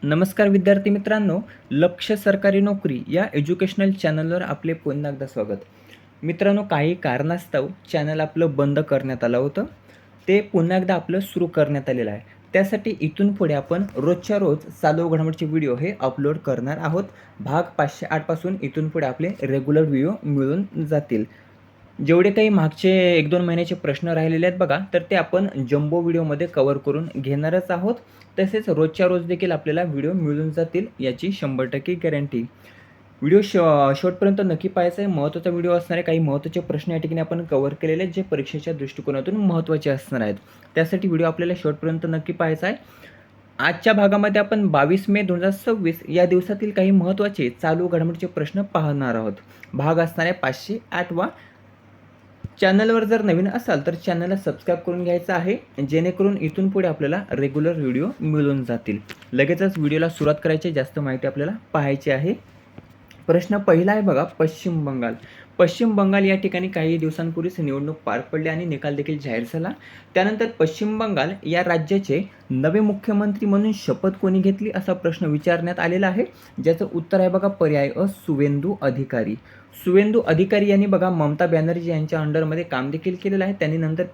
नमस्कार विद्यार्थी मित्रांनो, लक्ष्य सरकारी नोकरी या एज्युकेशनल चॅनलवर आपले पुन्हा एकदा स्वागत. मित्रांनो, काही कारणास्तव चॅनल आपलं बंद करण्यात आलं होतं. ते पुन्हा एकदा आपलं सुरू करण्यात आलेलं आहे. त्यासाठी इथून पुढे आपण रोजच्या रोज चालू घडामोडीचे व्हिडिओ हे अपलोड करणार आहोत. भाग 508 पासून इथून पुढे आपले रेग्युलर व्हिडिओ मिळून जातील. जेवढे काही मागचे 1-2 महिन्याचे प्रश्न राहिलेले आहेत बघा, तर ते आपण जम्बो व्हिडिओमध्ये कव्हर करून घेणारच आहोत. तसेच रोजच्या रोज देखील आपल्याला व्हिडिओ मिळून जातील याची 100% गॅरंटी. व्हिडिओ शेवटपर्यंत नक्की पाहायचा आहे. महत्त्वाचा व्हिडिओ असणार आहे. काही महत्त्वाचे प्रश्न या ठिकाणी आपण कव्हर केलेले आहेत, जे परीक्षेच्या दृष्टिकोनातून महत्त्वाचे असणार आहेत. त्यासाठी व्हिडिओ आपल्याला शेवटपर्यंत नक्की पाहायचा आहे. आजच्या भागामध्ये आपण 22 मे 2026 या दिवसातील काही महत्त्वाचे चालू घडामोडीचे प्रश्न पाहणार आहोत. भाग असणार आहे 508वा. चॅनलवर जर नवीन असाल तर चॅनलला सबस्क्राईब करून घ्यायचं आहे, जेणेकरून इथून पुढे आपल्याला रेग्युलर व्हिडिओ मिळून जातील. लगेचच व्हिडिओला सुरुवात करायची, जास्त माहिती आपल्याला पाहायची आहे. प्रश्न पहिला आहे बघा, पश्चिम बंगाल. पश्चिम बंगाल या ठिकाणी काही दिवसांपूर्वीच निवडणूक पार पडली आणि निकाल देखील जाहीर झाला. त्यानंतर पश्चिम बंगाल या राज्याचे नवे मुख्यमंत्री म्हणून शपथ कोणी घेतली असा प्रश्न विचारण्यात आलेला आहे. ज्याचं उत्तर आहे बघा पर्याय अ, सुवेंदू अधिकारी. सुवेंदू अधिकारी यांनी बघा ममता बॅनर्जी यांच्या अंडरमध्ये काम देखील केलेलं आहे. त्यांनी नंतर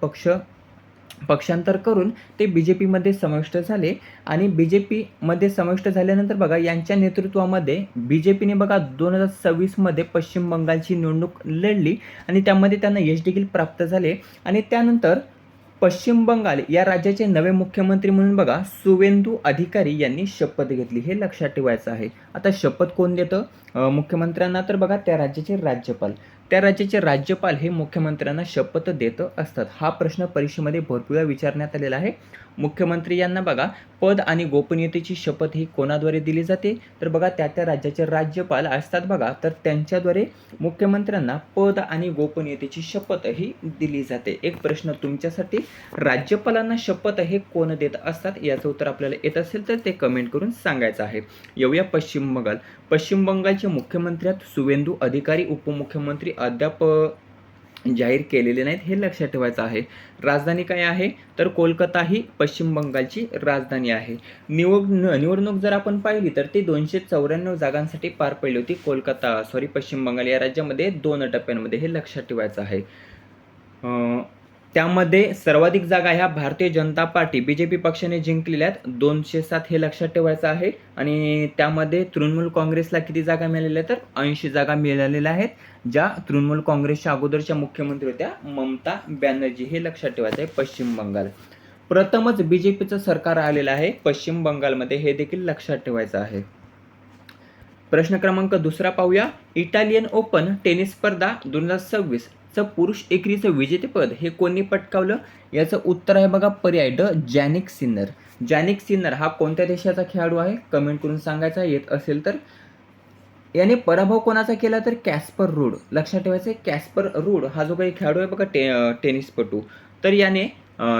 पक्षांतर करून ते BJPमध्ये समाविष्ट झाले आणि BJPमध्ये समाविष्ट झाल्यानंतर बघा यांच्या नेतृत्वामध्ये BJPने बघा 2026मध्ये पश्चिम बंगालची निवडणूक लढली आणि त्यामध्ये त्यांना यश देखील प्राप्त झाले आणि त्यानंतर पश्चिम बंगाल या राज्याचे नवे मुख्यमंत्री म्हणून बघा सुवेंदू अधिकारी यांनी शपथ घेतली. हे लक्षात ठेवायचं आहे. आता शपथ कोण देतं मुख्यमंत्र्यांना? तर बघा त्या राज्याचे राज्यपाल. त्या राज्याचे राज्यपाल हे मुख्यमंत्र्यांना शपथ देत असतात. हा प्रश्न परीक्षेमध्ये भरपूर वेळा विचारण्यात आलेला आहे. मुख्यमंत्री यांना बघा पद आणि गोपनीयतेची शपथ ही कोणाद्वारे दिली जाते? तर बघा त्या राज्याचे राज्यपाल असतात बघा, तर त्यांच्याद्वारे मुख्यमंत्र्यांना पद आणि गोपनीयतेची शपथ ही दिली जाते. एक प्रश्न तुमच्यासाठी, राज्यपालांना शपथ हे कोण देत असतात? याचं उत्तर आपल्याला येत असेल तर ते कमेंट करून सांगायचं आहे. येऊया पश्चिम बंगाल. पश्चिम बंगालचे मुख्यमंत्री आहेत सुवेंदू अधिकारी. उपमुख्यमंत्री अद्याप जाहीर केलेले नाहीत, हे लक्षात ठेवायचं आहे. राजधानी काय आहे? तर कोलकाता ही पश्चिम बंगालची राजधानी आहे. निवडणूक जर आपण पाहिली तर ती 294 जागांसाठी पार पडली होती. पश्चिम बंगाल या राज्यामध्ये 2 टप्प्यांमध्ये, हे लक्षात ठेवायचं आहे. त्यामध्ये सर्वाधिक जागा ह्या भारतीय जनता पार्टी BJP पक्षाने जिंकलेल्या आहेत, 207, हे लक्षात ठेवायचं आहे. आणि त्यामध्ये तृणमूल काँग्रेसला किती जागा मिळालेल्या आहेत? तर 80 जागा मिळालेल्या आहेत, ज्या तृणमूल काँग्रेसच्या अगोदरच्या मुख्यमंत्री होत्या ममता बॅनर्जी. हे लक्षात ठेवायचं आहे. पश्चिम बंगाल प्रथमच BJPचं सरकार आलेलं आहे पश्चिम बंगालमध्ये, हे देखील लक्षात ठेवायचं आहे. प्रश्न क्रमांक दुसरा पाहूया. इटालियन ओपन टेनिस स्पर्धा 2026 चं पुरुष एकेरीचं विजेतेपद हे कोणी पटकावलं? याचं उत्तर आहे बघा पर्याय ड, जॅनिक सिन्नर. जॅनिक सिन्नर हा कोणत्या देशाचा खेळाडू आहे? कमेंट करून सांगायचा येत असेल तर. याने पराभव कोणाचा केला? तर कॅस्पर रूड. लक्षात ठेवायचं आहे, कॅस्पर रूड हा जो काही खेळाडू आहे बघा टेनिसपटू, तर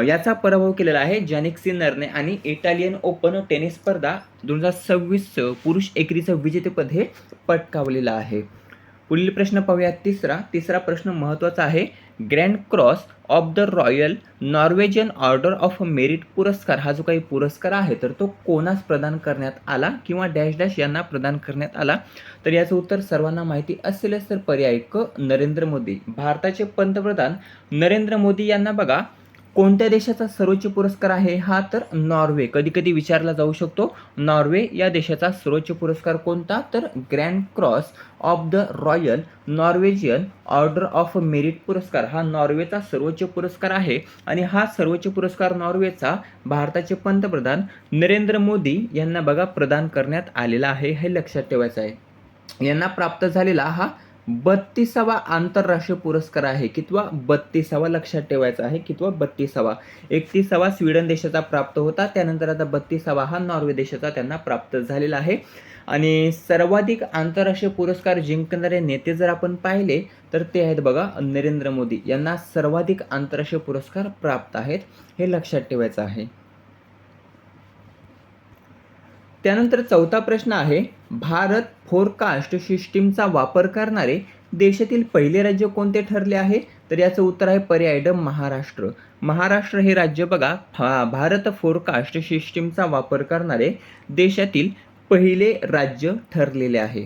याचा पराभव केलेला आहे जॅनिक सिन्नरने आणि इटालियन ओपन टेनिस स्पर्धा 2026 पुरुष एकेरीचं विजेतेपद हे पटकावलेलं आहे. पुढील प्रश्न पाहूया. तिसरा प्रश्न महत्त्वाचा आहे. Grand cross of the royal Norwegian order of merit पुरस्कार हा जो काही पुरस्कार आहे तर तो कोणास प्रदान करण्यात आला किंवा डॅश डॅश यांना प्रदान करण्यात आला? तर याचं उत्तर सर्वांना माहिती असेलच, तर पर्याय क, नरेंद्र मोदी. भारताचे पंतप्रधान नरेंद्र मोदी यांना बघा कोणत्या देशाचा सर्वोच्च पुरस्कार आहे हा? तर नॉर्वे. कधी कधी विचारला जाऊ शकतो, नॉर्वे या देशाचा सर्वोच्च पुरस्कार कोणता? तर grand cross of the royal Norwegian order of merit पुरस्कार हा नॉर्वेचा सर्वोच्च पुरस्कार आहे आणि हा सर्वोच्च पुरस्कार नॉर्वेचा भारताचे पंतप्रधान नरेंद्र मोदी यांना बघा प्रदान करण्यात आलेला आहे, हे लक्षात ठेवायचं आहे. यांना प्राप्त झालेला हा 32वा आंतरराष्ट्रीय पुरस्कार आहे. कितवा? 32वा. लक्षात ठेवायचा आहे, कितवा? 32वा. 31वा स्वीडन देशाचा प्राप्त होता, त्यानंतर आता 32वा हा नॉर्वे देशाचा त्यांना प्राप्त झालेला आहे. आणि सर्वाधिक आंतरराष्ट्रीय पुरस्कार जिंकणारे नेते जर आपण पाहिले तर ते आहेत बघा नरेंद्र मोदी. यांना सर्वाधिक आंतरराष्ट्रीय पुरस्कार प्राप्त आहेत, हे लक्षात ठेवायचं आहे. त्यानंतर चौथा प्रश्न आहे. भारत फोरकास्ट सिस्टीमचा वापर करणारे देशातील पहिले राज्य कोणते ठरले आहे? तर याचं उत्तर आहे पर्याय ड महाराष्ट्र. महाराष्ट्र हे राज्य बघा भारत फोरकास्ट सिस्टीमचा वापर करणारे देशातील पहिले राज्य ठरलेले आहे.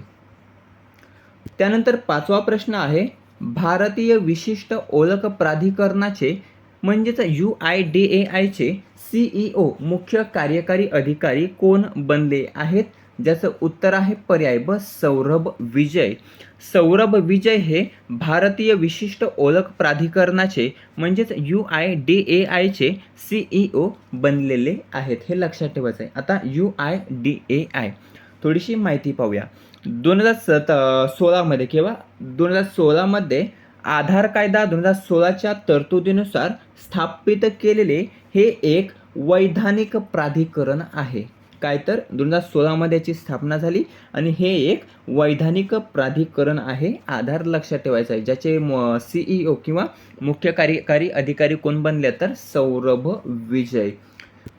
त्यानंतर 5वा प्रश्न आहे, भारतीय विशिष्ट ओळख प्राधिकरणाचे म्हणजेच UIDAIचे CEO मुख्य कार्यकारी अधिकारी कोण बनले आहेत? ज्याचं उत्तर आहे पर्याय ब सौरभ विजय. सौरभ विजय हे भारतीय विशिष्ट ओळख प्राधिकरणाचे म्हणजेच UIDAIचे CEO बनलेले आहेत. हे लक्षात ठेवायचं आहे. आता UIDAI थोडीशी माहिती पाहूया. 2016 किंवा 2016 आधार कायदा 2016च्या तरतुदीनुसार स्थापित केलेले हे एक वैधानिक प्राधिकरण आहे. काय तर 2016 याची स्थापना झाली आणि हे एक वैधानिक प्राधिकरण आहे. आधार लक्षात ठेवायचा आहे. ज्याचे CEO किंवा मुख्य कार्यकारी अधिकारी कोण बनले तर सौरभ विजय.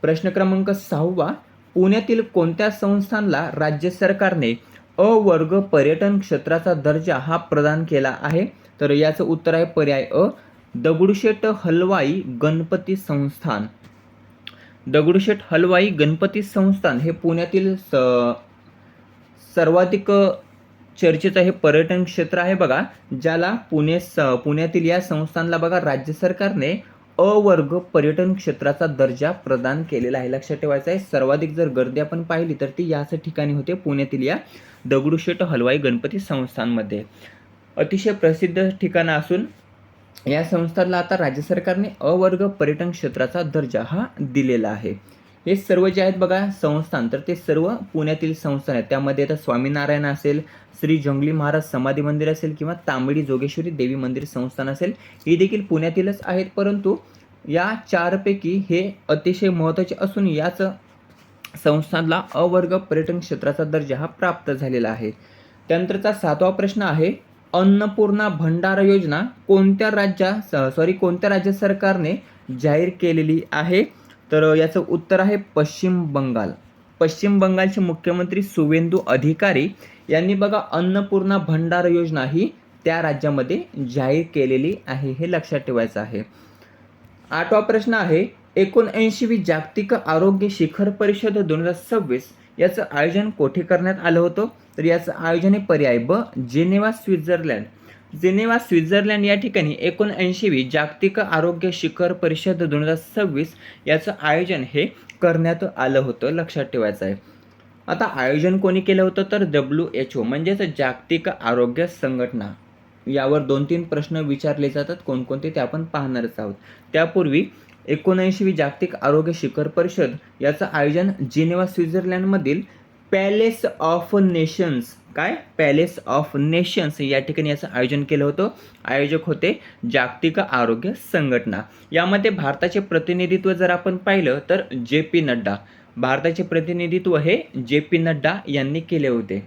प्रश्न क्रमांक 6, पुण्यातील कोणत्या संस्थानला राज्य सरकारने अ वर्ग पर्यटन क्षेत्राचा दर्जा हा प्रदान केला आहे? तर याचं उत्तर आहे पर्याय अ दगडूशेठ हलवाई गणपती संस्थान. दगडूशेठ हलवाई गणपती संस्थान हे पुण्यातील सर्वाधिक चर्चेचं हे पर्यटन क्षेत्र आहे बघा, ज्याला पुण्यातील या संस्थानला बघा राज्य सरकारने अ वर्ग पर्यटन क्षेत्राचा दर्जा प्रदान केलेला आहे. लक्षात ठेवायचं आहे. सर्वाधिक जर गर्दी आपण पाहिली तर ती याच ठिकाणी होते, पुण्यातील या दगडूशेठ हलवाई गणपती संस्थानमध्ये. अतिशय प्रसिद्ध ठिकाण असून या संस्थानला आता राज्य सरकारने अ वर्ग पर्यटन क्षेत्राचा दर्जा हा दिलेला आहे. हे सर्व जे आहेत बघा संस्थान, तर ते सर्व पुण्यातील संस्थान आहेत. त्यामध्ये आता स्वामीनारायण असेल, श्री जंगली महाराज समाधी मंदिर असेल किंवा तांबडी जोगेश्वरी देवी मंदिर संस्थान असेल, ही देखील पुण्यातीलच आहेत. परंतु या 4 पैकी हे अतिशय महत्त्वाचे असून याच संस्थानला अ वर्ग पर्यटन क्षेत्राचा दर्जा हा प्राप्त झालेला आहे. त्यानंतरचा 7वा प्रश्न आहे, अन्नपूर्णा भंडार योजना कोणत्या राज्य सरकारने जाहीर केलेली आहे? तर याचं उत्तर आहे पश्चिम बंगाल. पश्चिम बंगालचे मुख्यमंत्री सुवेंदू अधिकारी यांनी बघा अन्नपूर्णा भंडार योजना ही त्या राज्यामध्ये जाहीर केलेली आहे. हे लक्षात ठेवायचं आहे. 8वा प्रश्न आहे, 79वी जागतिक आरोग्य शिखर परिषद 2026 याचं आयोजन कोठे करण्यात आलं होतं? तर याचं आयोजन आहे पर्याय ब जेनेवा स्वित्झर्लंड. जेनेवा स्वित्झर्लंड या ठिकाणी 79वी जागतिक आरोग्य शिखर परिषद 2026 याचं आयोजन हे करण्यात आलं होतं. लक्षात ठेवायचं आहे. आता आयोजन कोणी केलं होतं? तर WHO म्हणजेच जागतिक आरोग्य संघटना. यावर 2-3 प्रश्न विचारले जातात. कोणकोणते ते आपण पाहणारच आहोत. त्यापूर्वी 79वी जागतिक आरोग्य शिखर परिषद याचं आयोजन जिनेवा स्वित्झर्लंडमधील palace of nations palace of nations या ठिकाणी याचं आयोजन केलं होतं. आयोजक होते जागतिक आरोग्य संघटना. यामध्ये भारताचे प्रतिनिधित्व जर आपण पाहिलं तर JP नड्डा. भारताचे प्रतिनिधित्व हे JP नड्डा यांनी केले होते.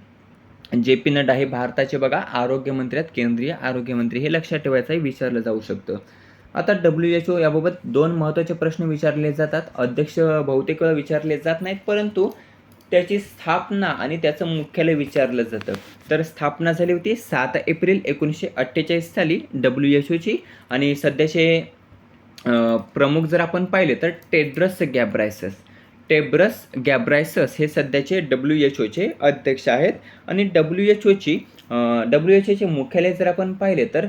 JP नड्डा हे भारताचे बघा आरोग्यमंत्री आहेत, केंद्रीय आरोग्यमंत्री. हे लक्षात ठेवायचं आहे, विचारलं जाऊ शकतं. आता WHO याबाबत 2 महत्त्वाचे प्रश्न विचारले जातात. अध्यक्ष बहुतेक वेळा विचारले जात नाहीत, परंतु त्याची स्थापना आणि त्याचं मुख्यालय विचारलं जातं. तर स्थापना झाली होती 7 एप्रिल 1948 साली WHOची आणि सध्याचे प्रमुख जर आपण पाहिले तर टेड्रस गॅब्रायसस हे सध्याचे WHOचे अध्यक्ष आहेत. आणि WHOचे मुख्यालय जर आपण पाहिले तर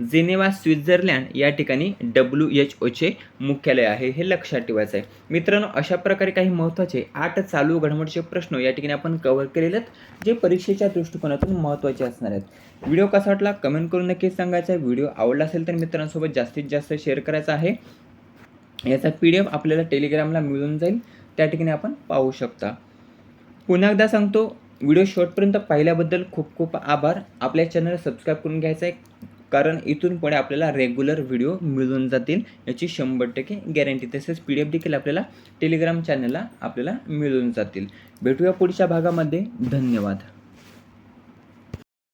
जिनेवा स्वित्झर्लंड या ठिकाणी WHOचे मुख्यालय आहे. हे लक्षात ठेवायचं आहे. मित्रांनो, अशा प्रकारे काही महत्त्वाचे 8 चालू घडामोडीचे प्रश्न या ठिकाणी आपण कव्हर केलेले आहेत, जे परीक्षेच्या दृष्टिकोनातून महत्त्वाचे असणार आहेत. व्हिडिओ कसा वाटला कमेंट करून नक्कीच सांगायचा आहे. व्हिडिओ आवडला असेल तर मित्रांसोबत जास्तीत जास्त शेअर करायचा आहे. याचा PDF आपल्याला टेलिग्रामला मिळून जाईल, त्या ठिकाणी आपण पाहू शकता. पुन्हा एकदा सांगतो, व्हिडिओ शेवटपर्यंत पाहिल्याबद्दल खूप खूप आभार. आपल्या चॅनलला सबस्क्राईब करून घ्यायचं आहे, कारण इथून पुढे आपल्याला रेग्युलर व्हिडिओ मिळून जातील याची 100% गॅरंटी. तसेच PDF देखील आपल्याला टेलिग्राम चॅनलला आपल्याला मिळून जातील. भेटूया पुढच्या भागामध्ये. धन्यवाद.